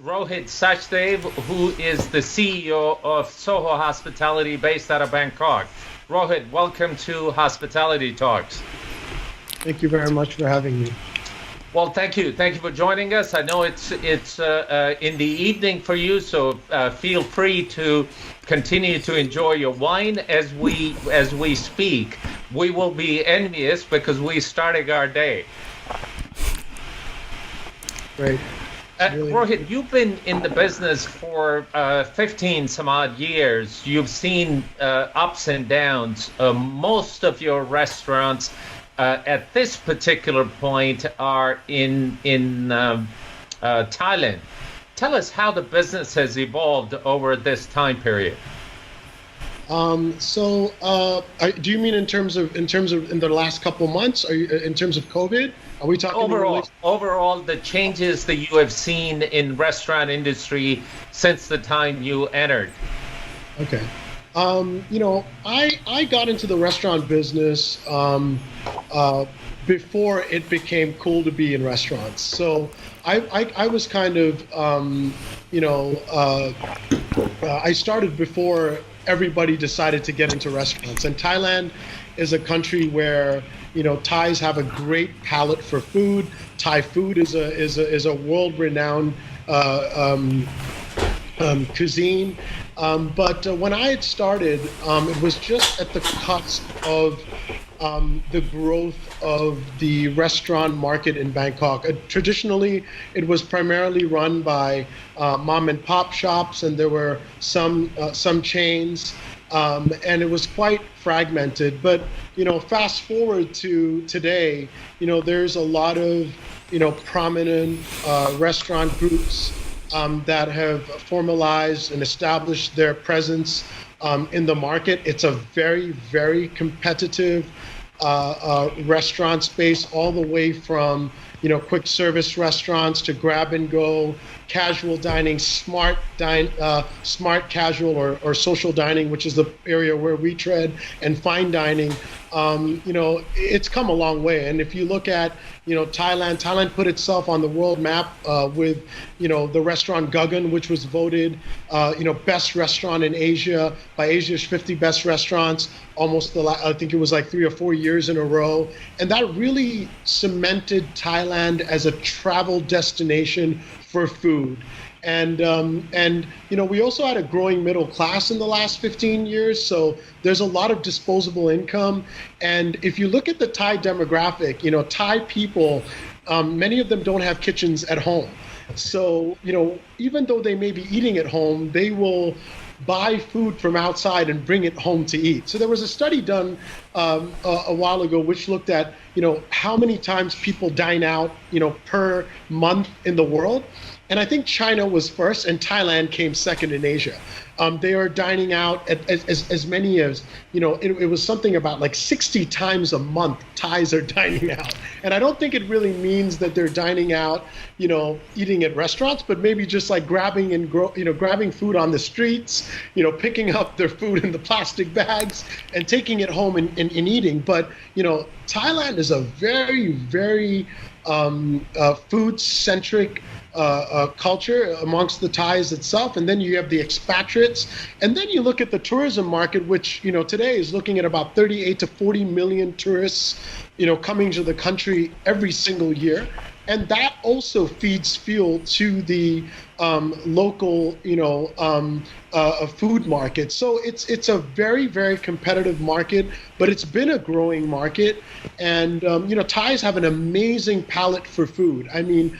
Rohit Sachdev, who is the CEO of Soho Hospitality based out of Bangkok. Rohit, welcome to Hospitality Talks. Thank you very much for having me. Well, thank you. Thank you for joining us. I know it's in the evening for you, so feel free to continue to enjoy your wine as we speak. We will be envious because we're starting our day. Great. Rohit, you've been in the business for 15 some odd years. You've seen ups and downs. Most of your restaurants at this particular point are in Thailand. Tell us how the business has evolved over this time period. Do you mean in terms of in the last couple months? Are you in terms of COVID? Are we talking overall the changes that you have seen in restaurant industry since the time you entered? Okay. I got into the restaurant business before it became cool to be in restaurants. So I was kind of, I started before everybody decided to get into restaurants. And Thailand is a country where, Thais have a great palate for food. Thai food is a world-renowned cuisine. But when I had started, it was just at the cusp of the growth of the restaurant market in Bangkok. Traditionally, it was primarily run by mom and pop shops, and there were some chains, and it was quite fragmented. But fast forward to today, there's a lot of prominent restaurant groups that have formalized and established their presence in the market. It's a very, very competitive restaurant space, all the way from quick service restaurants to grab and go, casual dining, smart casual or social dining, which is the area where we tread, and fine dining. It's come a long way. And if you look at Thailand put itself on the world map with the restaurant Guggen, which was voted best restaurant in Asia by Asia's 50 best restaurants I think it was like 3 or 4 years in a row. And that really cemented Thailand as a travel destination for food. And we also had a growing middle class in the last 15 years. So there's a lot of disposable income. And if you look at the Thai demographic, Thai people, many of them don't have kitchens at home. So, even though they may be eating at home, they will buy food from outside and bring it home to eat. So there was a study done a while ago which looked at how many times people dine out per month in the world. And I think China was first and Thailand came second in Asia. They are dining out at as many as, it was something about like 60 times a month Thais are dining out. And I don't think it really means that they're dining out, eating at restaurants, but maybe just like grabbing food on the streets, picking up their food in the plastic bags and taking it home and eating. But, Thailand is a very, very food-centric culture amongst the Thais itself, and then you have the expatriates, and then you look at the tourism market, which today is looking at about 38 to 40 million tourists coming to the country every single year, and that also feeds fuel to the local food market. So it's a very, very competitive market, but it's been a growing market. And Thais have an amazing palate for food. I mean,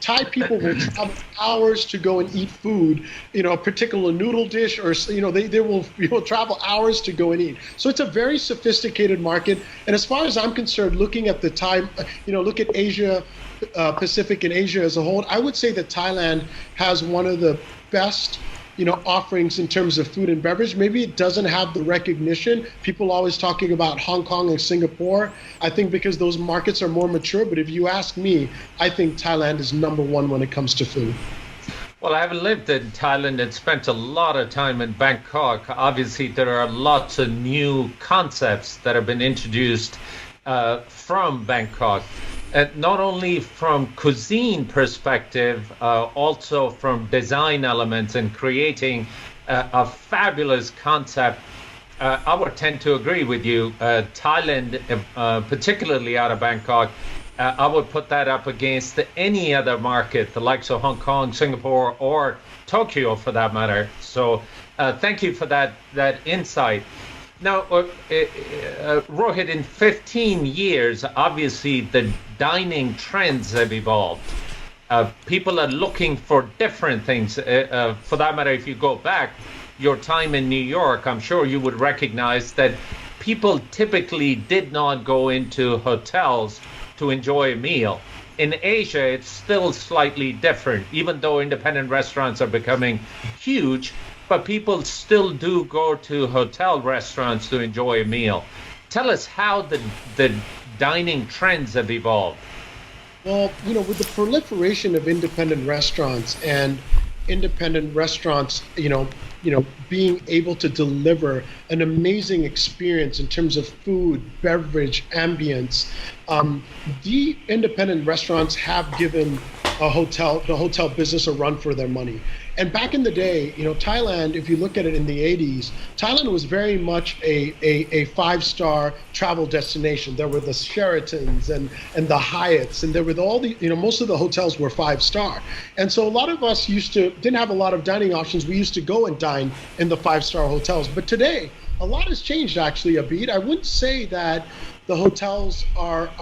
Thai people will travel hours to go and eat food, a particular noodle dish, or they will travel hours to go and eat. So it's a very sophisticated market. And as far as I'm concerned, looking at the Thai, look at Asia Pacific and Asia as a whole, I would say that Thailand has one of the best offerings in terms of food and beverage. Maybe it doesn't have the recognition. People always talking about Hong Kong and Singapore. I think because those markets are more mature. But if you ask me, I think Thailand is number one when it comes to food. Well, I haven't lived in Thailand and spent a lot of time in Bangkok. Obviously, there are lots of new concepts that have been introduced from Bangkok. not only from cuisine perspective, also from design elements and creating a fabulous concept. I would tend to agree with you. Thailand, particularly out of Bangkok, I would put that up against any other market, the likes of Hong Kong, Singapore, or Tokyo, for that matter. So, thank you for that insight. Now, Rohit, in 15 years, obviously the dining trends have evolved. People are looking for different things. For that matter, if you go back your time in New York, I'm sure you would recognize that people typically did not go into hotels to enjoy a meal. In Asia, it's still slightly different, even though independent restaurants are becoming huge, but people still do go to hotel restaurants to enjoy a meal. Tell us how the dining trends have evolved. Well, with the proliferation of independent restaurants and independent restaurants, being able to deliver an amazing experience in terms of food, beverage, ambience, the independent restaurants have given the hotel business a run for their money. And back in the day, Thailand, if you look at it in the 80s, Thailand was very much a five-star travel destination. There were the Sheratons and the Hyatts, and there were all the, most of the hotels were five-star. And so a lot of us didn't have a lot of dining options. We used to go and dine in the five-star hotels. But today, a lot has changed, actually, Abid. I wouldn't say that the hotels are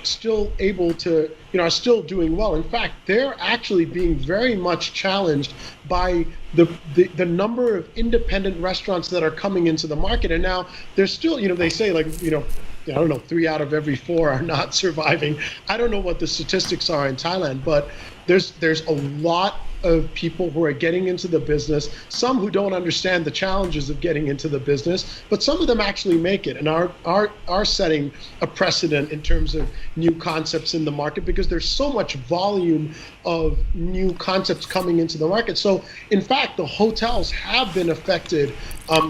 still able to, are still doing well. In fact, they're actually being very much challenged by the number of independent restaurants that are coming into the market. And now they're still, they say I don't know, 3 out of every 4 are not surviving. I don't know what the statistics are in Thailand, but there's a lot of people who are getting into the business, some who don't understand the challenges of getting into the business, but some of them actually make it and are setting a precedent in terms of new concepts in the market, because there's so much volume of new concepts coming into the market. So in fact, the hotels have been affected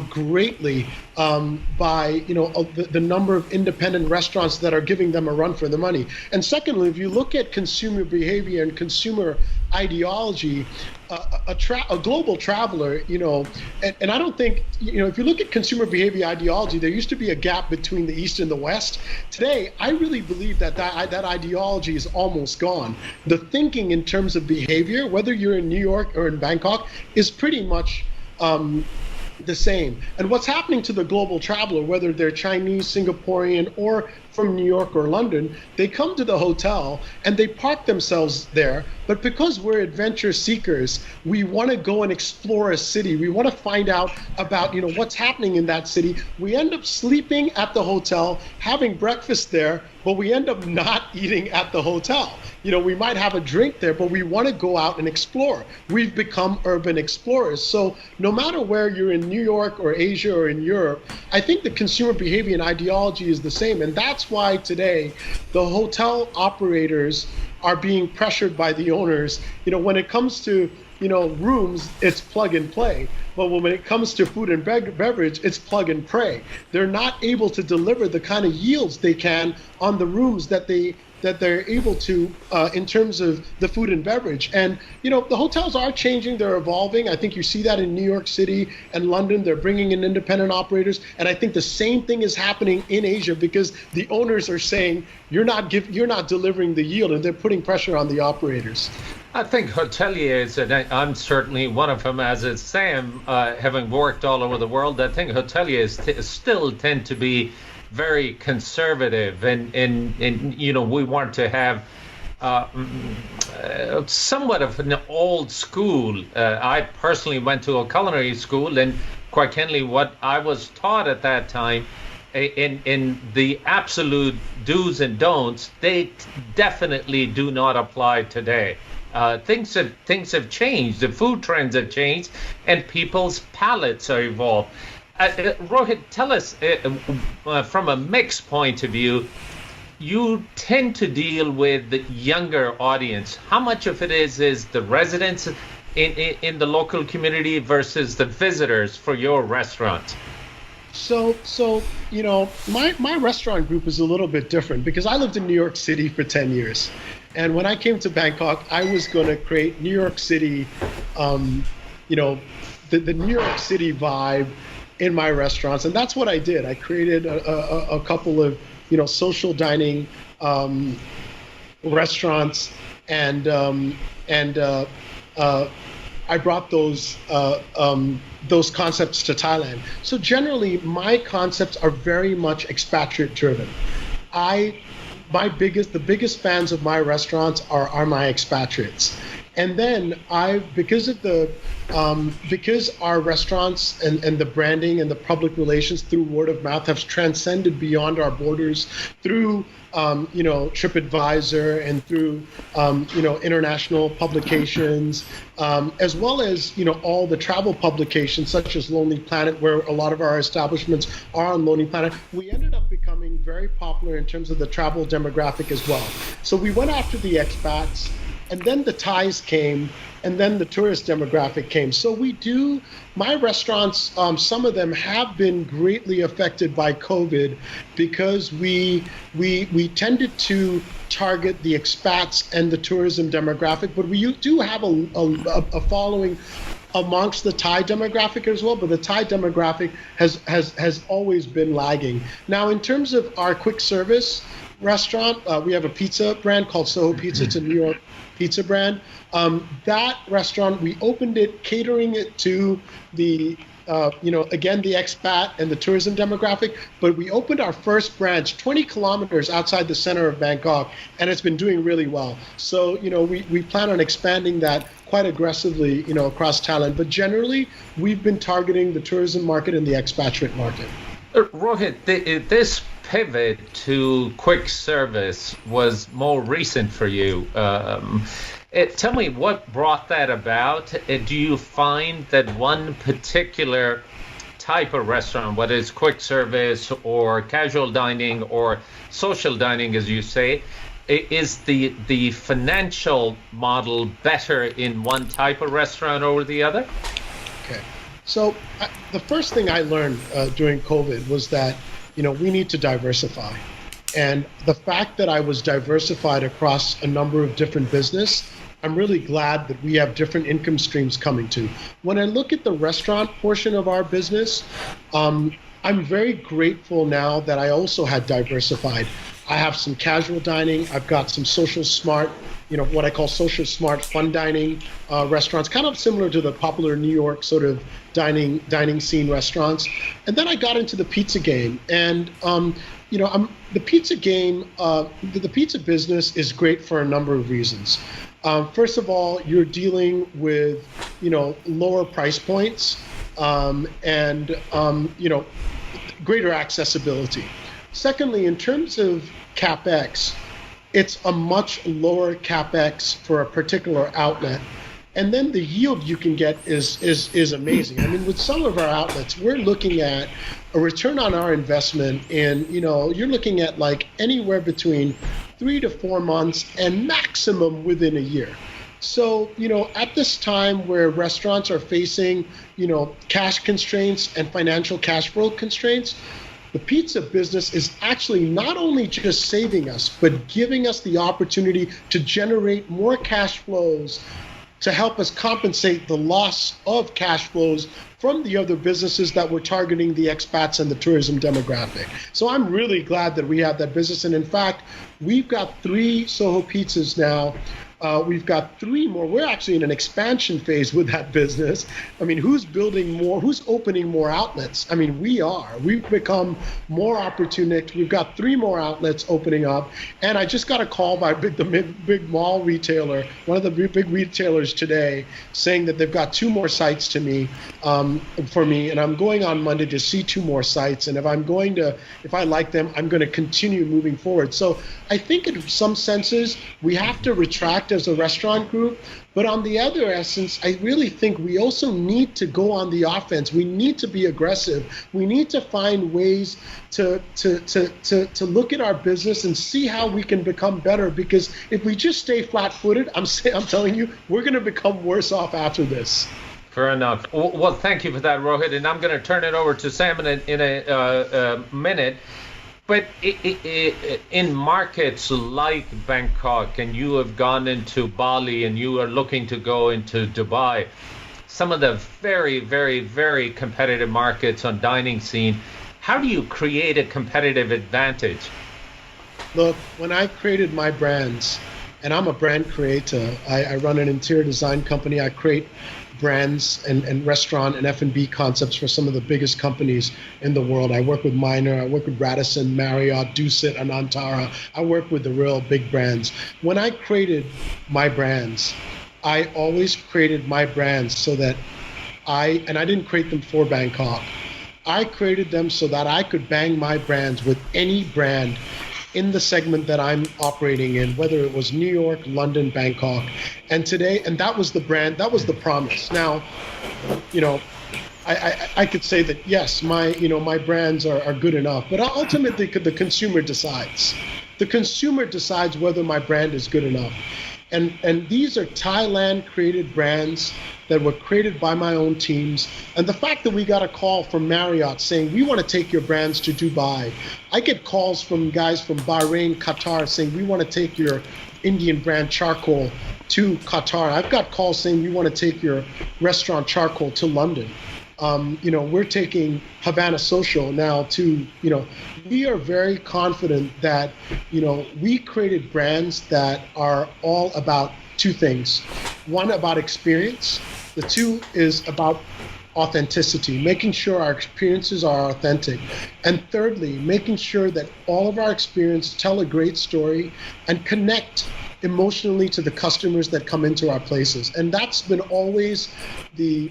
greatly by the number of independent restaurants that are giving them a run for the money. And secondly, if you look at consumer behavior and consumer ideology, a global traveler, and I don't think, if you look at consumer behavior ideology, there used to be a gap between the East and the West. Today, I really believe that ideology is almost gone. The thinking in terms of behavior, whether you're in New York or in Bangkok, is pretty much the same. And what's happening to the global traveler, whether they're Chinese, Singaporean, or from New York or London, they come to the hotel and they park themselves there. But because we're adventure seekers, we want to go and explore a city. We want to find out about, what's happening in that city. We end up sleeping at the hotel, having breakfast there, but we end up not eating at the hotel. We might have a drink there, but we want to go out and explore. We've become urban explorers. So no matter where you're in New York or Asia or in Europe, I think the consumer behavior and ideology is the same. And that's why today the hotel operators are being pressured by the owners. When it comes to rooms, it's plug and play. But when it comes to food and beverage, it's plug and pray. They're not able to deliver the kind of yields they can on the rooms that they're able to in terms of the food and beverage. And, the hotels are changing, they're evolving. I think you see that in New York City and London. They're bringing in independent operators. And I think the same thing is happening in Asia, because the owners are saying, you're not delivering the yield, and they're putting pressure on the operators. I think hoteliers, and I'm certainly one of them, as is Sam, having worked all over the world, I think hoteliers still tend to be very conservative, and we want to have somewhat of an old school. I personally went to a culinary school, and quite candidly, what I was taught at that time, in the absolute do's and don'ts, they definitely do not apply today. Things have changed. The food trends have changed, and people's palates are evolved. Rohit, tell us, from a mix point of view, you tend to deal with the younger audience. How much of it is the residents in the local community versus the visitors for your restaurant? So my restaurant group is a little bit different because I lived in New York City for 10 years. And when I came to Bangkok, I was going to create New York City, the New York City vibe in my restaurants. And that's what I did. I created a couple of, social dining restaurants, and I brought those concepts to Thailand. So generally, my concepts are very much expatriate driven. The biggest fans of my restaurants are my expatriates. And then because our restaurants and the branding and the public relations through word of mouth have transcended beyond our borders through TripAdvisor and through international publications, as well as all the travel publications such as Lonely Planet, where a lot of our establishments are on Lonely Planet. We ended up becoming very popular in terms of the travel demographic as well. So we went after the expats, and then the Thais came, and then the tourist demographic came. So my restaurants, some of them have been greatly affected by COVID because we tended to target the expats and the tourism demographic, but we do have a following amongst the Thai demographic as well, but the Thai demographic has always been lagging. Now, in terms of our quick service restaurant, we have a pizza brand called Soho Pizza. It's a New York pizza brand. That restaurant, we opened it catering it to the again, the expat and the tourism demographic, but we opened our first branch 20 kilometers outside the center of Bangkok, and it's been doing really well. So we plan on expanding that quite aggressively across Thailand, but generally we've been targeting the tourism market and the expatriate market. Rohit, this pivot to quick service was more recent for you. Tell me what brought that about. Do you find that one particular type of restaurant, whether it's quick service or casual dining or social dining, as you say, is the financial model better in one type of restaurant over the other? Okay. So the first thing I learned during COVID was that we need to diversify. And the fact that I was diversified across a number of different business, I'm really glad that we have different income streams coming to. When I look at the restaurant portion of our business, I'm very grateful now that I also had diversified. I have some casual dining. I've got some social smart, what I call social smart fun dining restaurants, kind of similar to the popular New York sort of dining scene restaurants. And then I got into the pizza game, and the pizza game, the pizza business is great for a number of reasons. First of all, you're dealing with lower price points and greater accessibility. Secondly, in terms of CapEx, it's a much lower CapEx for a particular outlet. And then the yield you can get is amazing. I mean, with some of our outlets, we're looking at a return on our investment in, you're looking at like anywhere between 3 to 4 months and maximum within a year. So, at this time where restaurants are facing, cash constraints and financial cash flow constraints, the pizza business is actually not only just saving us, but giving us the opportunity to generate more cash flows to help us compensate the loss of cash flows from the other businesses that were targeting the expats and the tourism demographic. So I'm really glad that we have that business. And in fact, we've got 3 Soho Pizzas now. We've got 3 more. We're actually in an expansion phase with that business. I mean, who's building more? Who's opening more outlets? I mean, we are. We've become more opportunistic. We've got 3 more outlets opening up. And I just got a call by the big mall retailer, one of the big retailers today, saying that they've got 2 more sites for me. And I'm going on Monday to see 2 more sites. And if I like them, I'm going to continue moving forward. So I think in some senses, we have to retract as a restaurant group, but on the other essence, I really think we also need to go on the offense. We need to be aggressive. We need to find ways to look at our business and see how we can become better, because if we just stay flat-footed, I'm telling you, we're going to become worse off after this. Fair enough. Well, thank you for that, Rohit. And I'm going to turn it over to Sam in a minute. But in markets like Bangkok, and you have gone into Bali, and you are looking to go into Dubai, some of the very, very, very competitive markets on dining scene, how do you create a competitive advantage? Look, when I created my brands, and I'm a brand creator, I run an interior design company. I create brands and restaurant and F&B concepts for some of the biggest companies in the world. I work with Minor, I work with Radisson, Marriott, Dusit, Anantara. I work with the real big brands. When I created my brands, I always created my brands so that I didn't create them for Bangkok. I created them so that I could bang my brands with any brand in the segment that I'm operating in, whether it was New York, London, Bangkok. And today, and that was the brand, that was the promise. Now, I could say that, yes, my brands are good enough, but ultimately the consumer decides. The consumer decides whether my brand is good enough. And these are Thailand created brands that were created by my own teams. And the fact that we got a call from Marriott saying, we want to take your brands to Dubai. I get calls from guys from Bahrain, Qatar saying, we want to take your Indian brand charcoal to Qatar. I've got calls saying, we want to take your restaurant charcoal to London. We're taking Havana Social now to, we are very confident that, we created brands that are all about two things. One, about experience. The two is about authenticity, making sure our experiences are authentic. And thirdly, making sure that all of our experience tell a great story and connect emotionally to the customers that come into our places. And that's been always the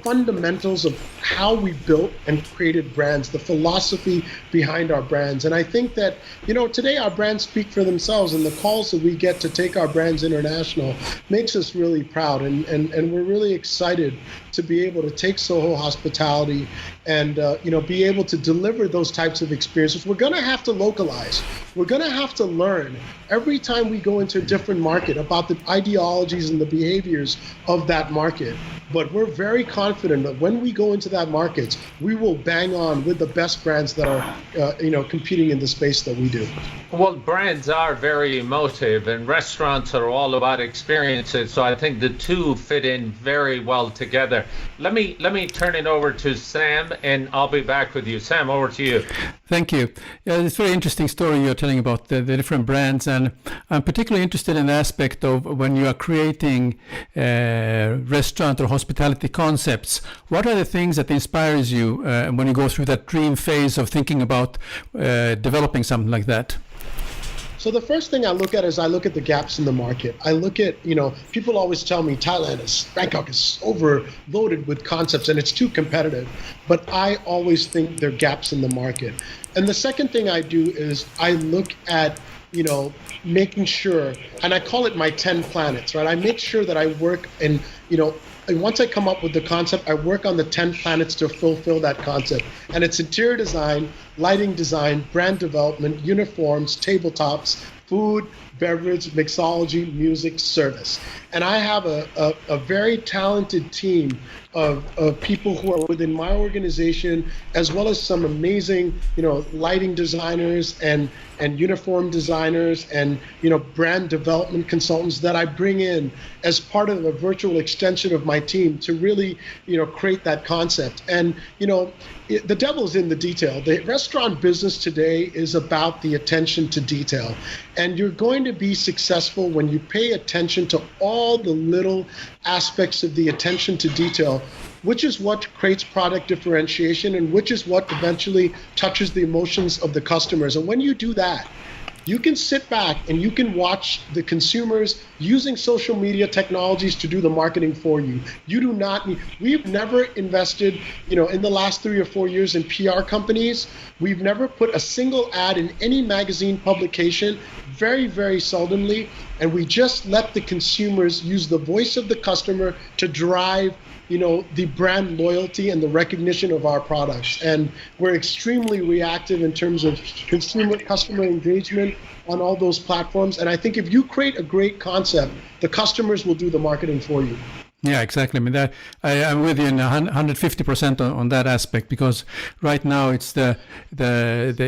fundamentals of how we built and created brands, the philosophy behind our brands. And I think that, today our brands speak for themselves, and the calls that we get to take our brands international makes us really proud. And we're really excited to be able to take Soho Hospitality and, be able to deliver those types of experiences. We're going to have to localize. We're going to have to learn every time we go into a different market about the ideologies and the behaviors of that market. But we're very confident that when we go into that market, we will bang on with the best brands that are, competing in the space that we do. Well, brands are very emotive, and restaurants are all about experiences. So I think the two fit in very well together. Let me turn it over to Sam, and I'll be back with you. Sam, over to you. Thank you. Yeah, it's a very interesting story you're telling about the different brands, and I'm particularly interested in the aspect of when you are creating restaurant or hospitality concepts. What are the things that inspires you when you go through that dream phase of thinking about developing something like that? So the first thing I look at is I look at the gaps in the market. I look at, people always tell me Bangkok is overloaded with concepts and it's too competitive. But I always think there are gaps in the market. And the second thing I do is I look at, making sure, and I call it my 10 planets, right? I make sure that I work and, once I come up with the concept, I work on the 10 planets to fulfill that concept. And it's interior design, lighting design, brand development, uniforms, tabletops, food, beverage, mixology, music, service. And I have a very talented team of people who are within my organization, as well as some amazing, lighting designers and uniform designers and, brand development consultants that I bring in as part of a virtual extension of my team to really, create that concept. And, the devil's in the detail. The restaurant business today is about the attention to detail. And you're going to be successful when you pay attention to all the little aspects of the attention to detail, which is what creates product differentiation and which is what eventually touches the emotions of the customers. And when you do that, you can sit back and you can watch the consumers using social media technologies to do the marketing for you. You do not need, we've never invested, in the last 3 or 4 years in PR companies. We've never put a single ad in any magazine publication, very, very seldomly. And we just let the consumers use the voice of the customer to drive the brand loyalty and the recognition of our products. And we're extremely reactive in terms of customer engagement on all those platforms. And I think if you create a great concept, the customers will do the marketing for you. Yeah, exactly. I mean, I'm with you in 150% on that aspect, because right now it's the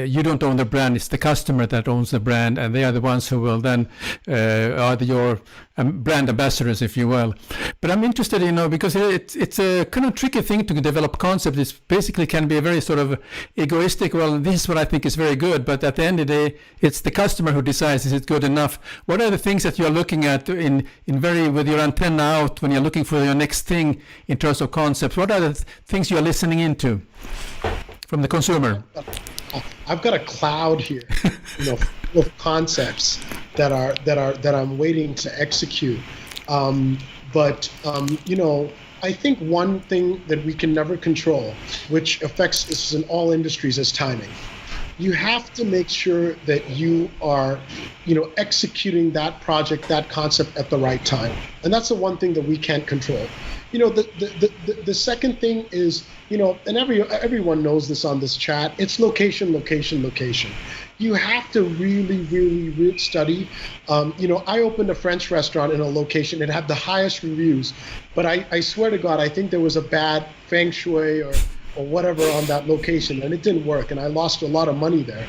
you don't own the brand; it's the customer that owns the brand, and they are the ones who will then are your brand ambassadors, if you will. But I'm interested, because it's a kind of tricky thing to develop concept. It basically can be a very sort of egoistic. Well, this is what I think is very good, but at the end of the day, it's the customer who decides is it good enough. What are the things that you're looking at with your antenna out when you're looking for your next thing in terms of concepts? What are the things you're listening into from the consumer? I've got a cloud here, full of concepts that I'm waiting to execute. I think one thing that we can never control, which affects this in all industries, is timing. You have to make sure that you are, executing that project, that concept at the right time. And that's the one thing that we can't control. The second thing is, and everyone knows this on this chat, it's location, location, location. You have to really, really, really study. I opened a French restaurant in a location. It had the highest reviews, but I swear to God, I think there was a bad feng shui or whatever on that location, and it didn't work, and I lost a lot of money there.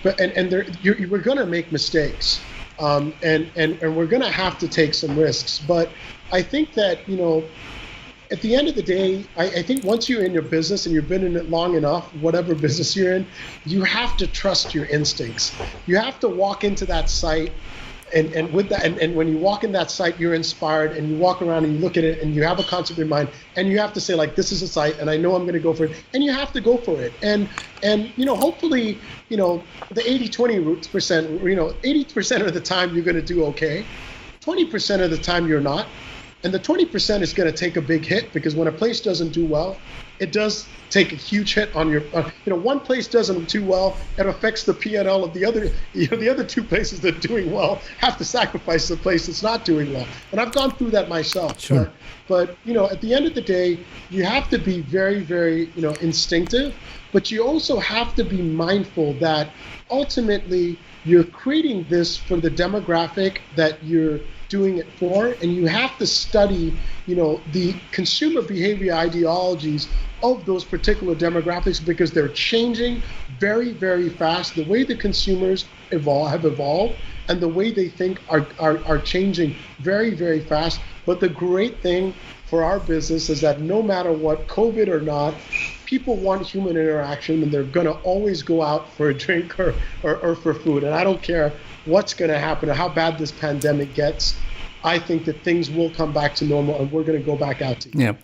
We're going to make mistakes, and we're going to have to take some risks. But I think that at the end of the day, I think once you're in your business and you've been in it long enough, whatever business you're in, you have to trust your instincts. You have to walk into that site. And with that, and when you walk in that site, you're inspired, and you walk around and you look at it, and you have a concept in mind, and you have to say, like, this is a site, and I know I'm going to go for it, and you have to go for it. And hopefully, the 80-20%, 80% of the time you're going to do okay, 20% of the time you're not, and the 20% is going to take a big hit, because when a place doesn't do well, it does take a huge hit on your, one place doesn't do well, it affects the P&L of the other, the other two places that are doing well have to sacrifice the place that's not doing well. And I've gone through that myself. Sure. But at the end of the day, you have to be very, very, instinctive, but you also have to be mindful that ultimately you're creating this for the demographic that you're doing it for, and you have to study, the consumer behavior ideologies of those particular demographics, because they're changing very, very fast. The way the consumers have evolved, and the way they think are changing very, very fast. But the great thing for our business is that no matter what, COVID or not, people want human interaction, and they're going to always go out for a drink or for food. And I don't care what's going to happen or how bad this pandemic gets. I think that things will come back to normal, and we're going to go back out to eat. Yeah.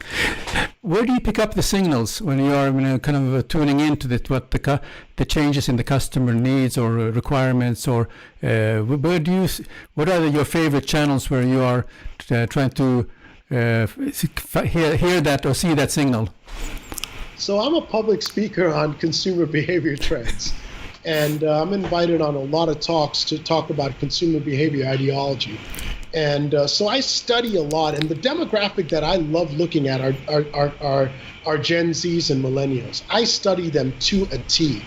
Where do you pick up the signals when you are kind of tuning into what the changes in the customer needs or requirements, or what are your favorite channels where you are trying to hear that or see that signal? So I'm a public speaker on consumer behavior trends, and I'm invited on a lot of talks to talk about consumer behavior ideology. And so I study a lot, and the demographic that I love looking at are Gen Zs and millennials. I study them to a T.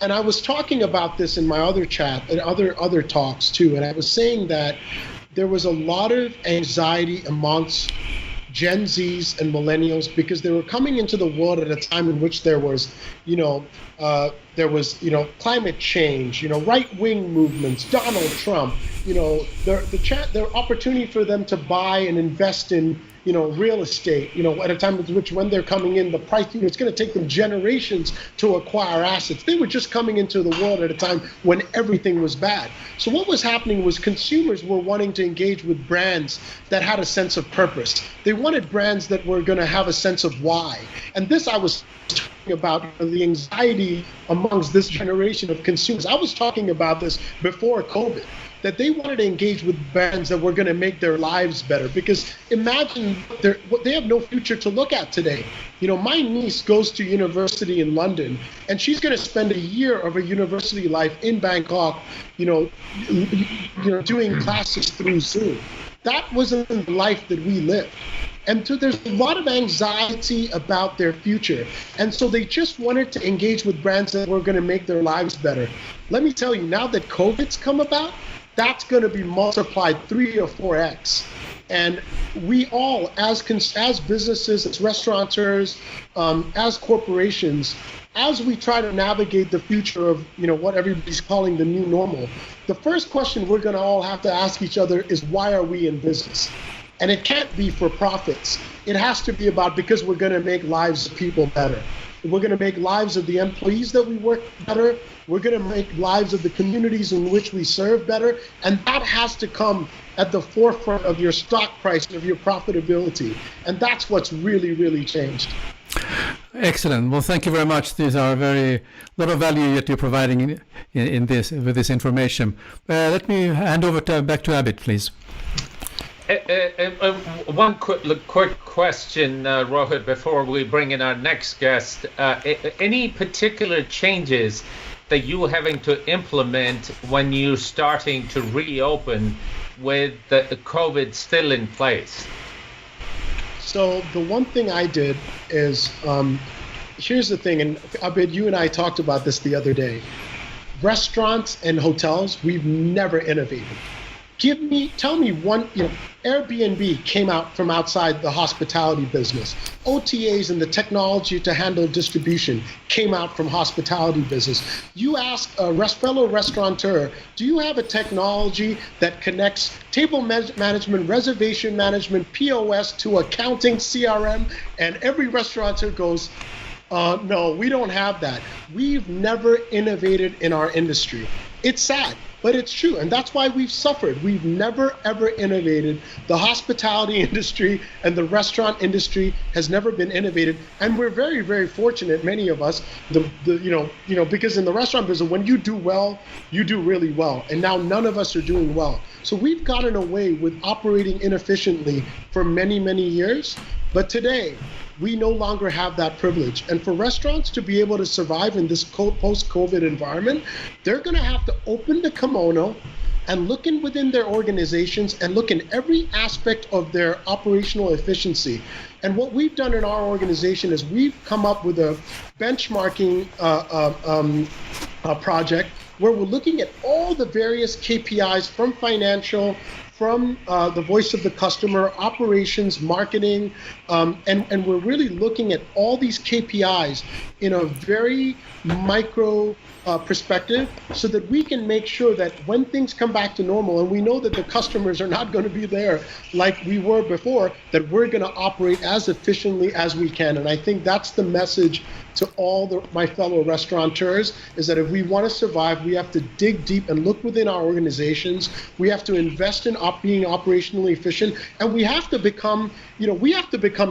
And I was talking about this in my other chat and other talks too, and I was saying that there was a lot of anxiety amongst Gen Zs and millennials, because they were coming into the world at a time in which there was climate change, right-wing movements, Donald Trump, the opportunity for them to buy and invest in, real estate, at a time in which, when they're coming in, the price, it's going to take them generations to acquire assets. They were just coming into the world at a time when everything was bad. So what was happening was consumers were wanting to engage with brands that had a sense of purpose. They wanted brands that were going to have a sense of why. And this, I was talking about the anxiety amongst this generation of consumers. I was talking about this before COVID, that they wanted to engage with brands that were going to make their lives better. Because imagine they have no future to look at today. My niece goes to university in London, and she's going to spend a year of her university life in Bangkok, doing classes through Zoom. That wasn't the life that we lived. And so there's a lot of anxiety about their future. And so they just wanted to engage with brands that were going to make their lives better. Let me tell you, now that COVID's come about, that's going to be multiplied 3 or 4x. And we all, as businesses, as restaurateurs, as corporations, as we try to navigate the future of what everybody's calling the new normal, the first question we're going to all have to ask each other is, why are we in business? And it can't be for profits. It has to be about, because we're going to make lives of people better. We're going to make lives of the employees that we work better. We're going to make lives of the communities in which we serve better. And that has to come at the forefront of your stock price and of your profitability. And that's what's really, really changed. Excellent. Well, thank you very much. These are a lot of value that you're providing in this with this information. Let me hand over back to Abid, please. One quick question, Rohit, before we bring in our next guest. Any particular changes that you're having to implement when you're starting to reopen with the COVID still in place? So the one thing I did is, here's the thing, and Abid, you and I talked about this the other day. Restaurants and hotels, we've never innovated. Tell me one, Airbnb came out from outside the hospitality business. OTAs and the technology to handle distribution came out from hospitality business. You ask a fellow restaurateur, do you have a technology that connects table management, reservation management, POS to accounting, CRM? And every restaurateur goes, no, we don't have that. We've never innovated in our industry. It's sad, but it's true. And that's why we've suffered. We've never, ever innovated. The hospitality industry and the restaurant industry has never been innovated. And we're very, very fortunate, many of us, because in the restaurant business, when you do well, you do really well. And now none of us are doing well. So we've gotten away with operating inefficiently for many, many years. But today, we no longer have that privilege. And for restaurants to be able to survive in this post-COVID environment, they're going to have to open the kimono and look within their organizations and look in every aspect of their operational efficiency. And what we've done in our organization is we've come up with a benchmarking project where we're looking at all the various KPIs from financial, from the voice of the customer, operations, marketing, and we're really looking at all these KPIs in a very micro perspective so that we can make sure that when things come back to normal, and we know that the customers are not going to be there like we were before, that we're going to operate as efficiently as we can. And I think that's the message to all my fellow restaurateurs, is that if we want to survive, we have to dig deep and look within our organizations. We have to invest in being operationally efficient, and we have to become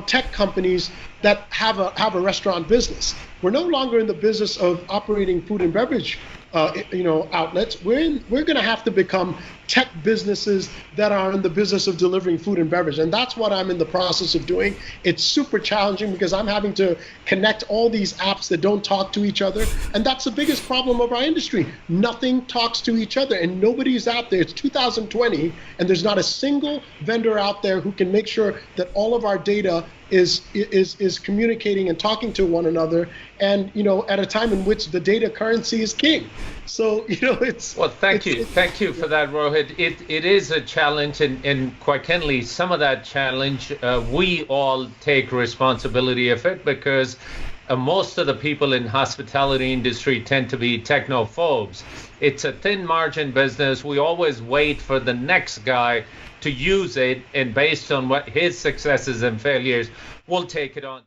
tech companies that have a restaurant business. We're no longer in the business of operating food and beverage outlets. We're going to have to become tech businesses that are in the business of delivering food and beverage. And that's what I'm in the process of doing. It's super challenging because I'm having to connect all these apps that don't talk to each other. And that's the biggest problem of our industry. Nothing talks to each other and nobody's out there. It's 2020 and there's not a single vendor out there who can make sure that all of our data is communicating and talking to one another, and at a time in which the data currency is king. So it's well. Thank you for that, Rohit. It is a challenge, and quite candidly, some of that challenge we all take responsibility of it, because most of the people in hospitality industry tend to be technophobes. It's a thin margin business. We always wait for the next guy to use it, and based on what his successes and failures, we'll take it on.